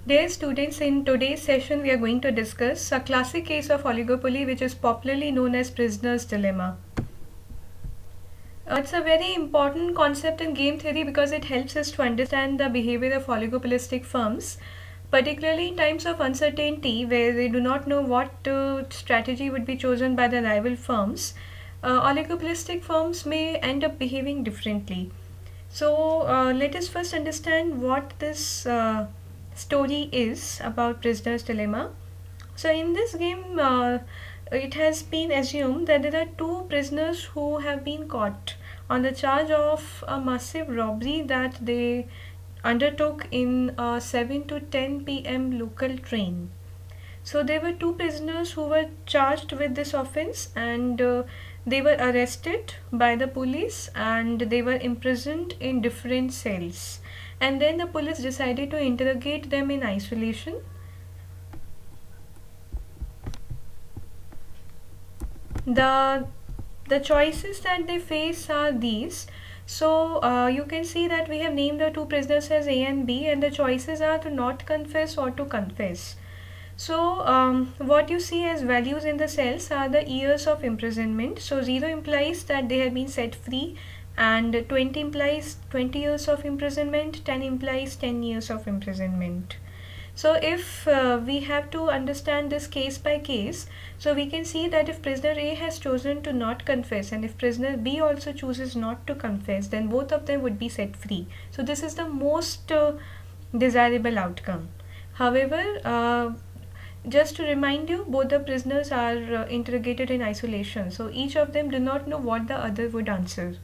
Dear students, in today's session we are going to discuss a classic case of oligopoly which is popularly known as prisoner's dilemma. It's a very important concept in game theory because it helps us to understand the behavior of oligopolistic firms, particularly in times of uncertainty where they do not know what strategy would be chosen by the rival firms. Oligopolistic firms may end up behaving differently. So let us first understand what this story is about prisoner's dilemma. So in this game, it has been assumed that there are two prisoners who have been caught on the charge of a massive robbery that they undertook in a 7 to 10 p.m. local train. So there were two prisoners who were charged with this offense, and they were arrested by the police and they were imprisoned in different cells. And then the police decided to interrogate them in isolation. The the choices that they face are these. So you can see that we have named the two prisoners as A and B, and the choices are to not confess or to confess. So what you see as values in the cells are the years of imprisonment. So 0 implies that they have been set free, and 20 implies 20 years of imprisonment, 10 implies 10 years of imprisonment. So if we have to understand this case by case, so we can see that if prisoner A has chosen to not confess and if prisoner B also chooses not to confess, then both of them would be set free. So this is the most desirable outcome. However, just to remind you, both the prisoners are interrogated in isolation, so each of them do not know what the other would answer.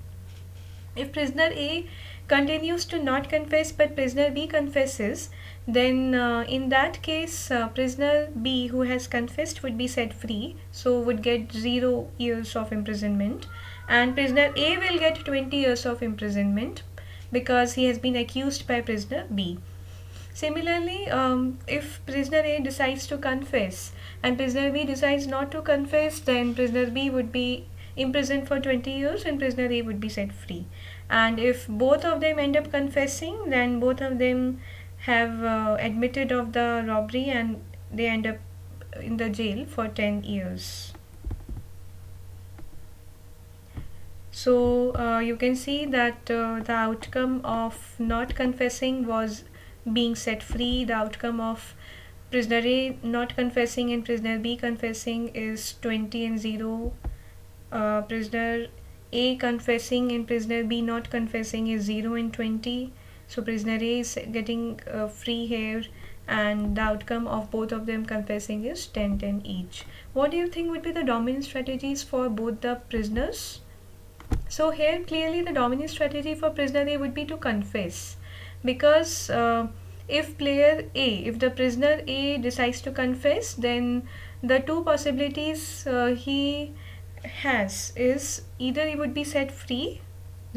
If prisoner A continues to not confess but prisoner B confesses, then in that case prisoner B who has confessed would be set free, so would get 0 years of imprisonment, and prisoner A will get 20 years of imprisonment because he has been accused by prisoner B. Similarly, if prisoner A decides to confess and prisoner B decides not to confess, then prisoner B would be imprisoned for 20 years and prisoner A would be set free. And if both of them end up confessing, then both of them have admitted of the robbery and they end up in the jail for 10 years. So you can see that the outcome of not confessing was being set free. The outcome of prisoner A not confessing and prisoner B confessing is 20 and 0. Prisoner A confessing and prisoner B not confessing is 0 and 20. So prisoner A is getting free here, and the outcome of both of them confessing is 10-10 each. What do you think would be the dominant strategies for both the prisoners? So here clearly the dominant strategy for prisoner A would be to confess, because if the prisoner A decides to confess, then the two possibilities he has is either he would be set free,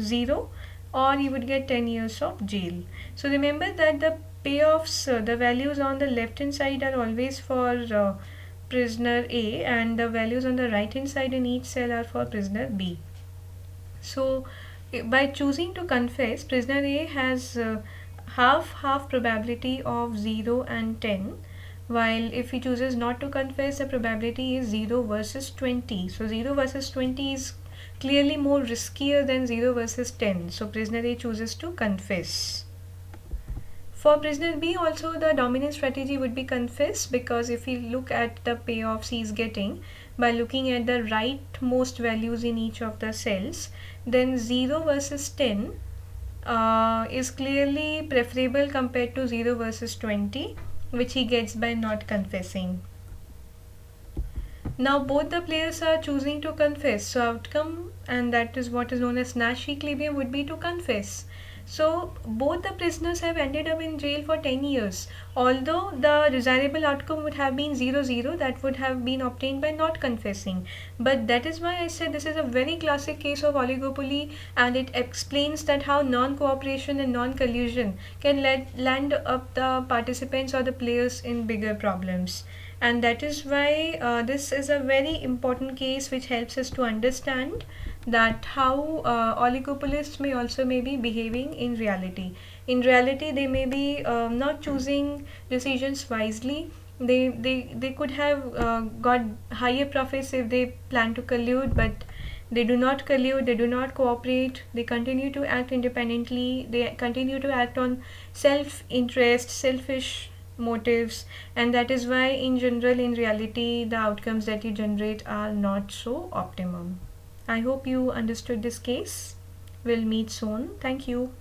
0, or he would get 10 years of jail. So remember that the payoffs, the values on the left hand side are always for prisoner A, and the values on the right hand side in each cell are for prisoner B. So by choosing to confess, prisoner A has half probability of 0 and 10, while if he chooses not to confess, the probability is 0 versus 20. So 0 versus 20 is clearly more riskier than 0 versus 10. So prisoner A chooses to confess. For prisoner B also the dominant strategy would be confess, because if we look at the payoffs he is getting by looking at the rightmost values in each of the cells, then 0 versus 10 is clearly preferable compared to 0 versus 20, which he gets by not confessing. Now both the players are choosing to confess, so outcome, and that is what is known as Nash equilibrium, would be to confess. So both the prisoners have ended up in jail for 10 years, although the desirable outcome would have been 0-0, that would have been obtained by not confessing. But that is why I said this is a very classic case of oligopoly, and it explains that how non-cooperation and non-collusion can land up the participants or the players in bigger problems. And that is why this is a very important case which helps us to understand that how oligopolists may be behaving in reality. in reality they may be not choosing decisions wisely. They could have got higher profits if they plan to collude, but they do not collude, they do not cooperate, they continue to act independently, they continue to act on self interest, selfish motives, and that is why in general, in reality, the outcomes that you generate are not so optimum. I hope you understood this case. We'll meet soon. Thank you.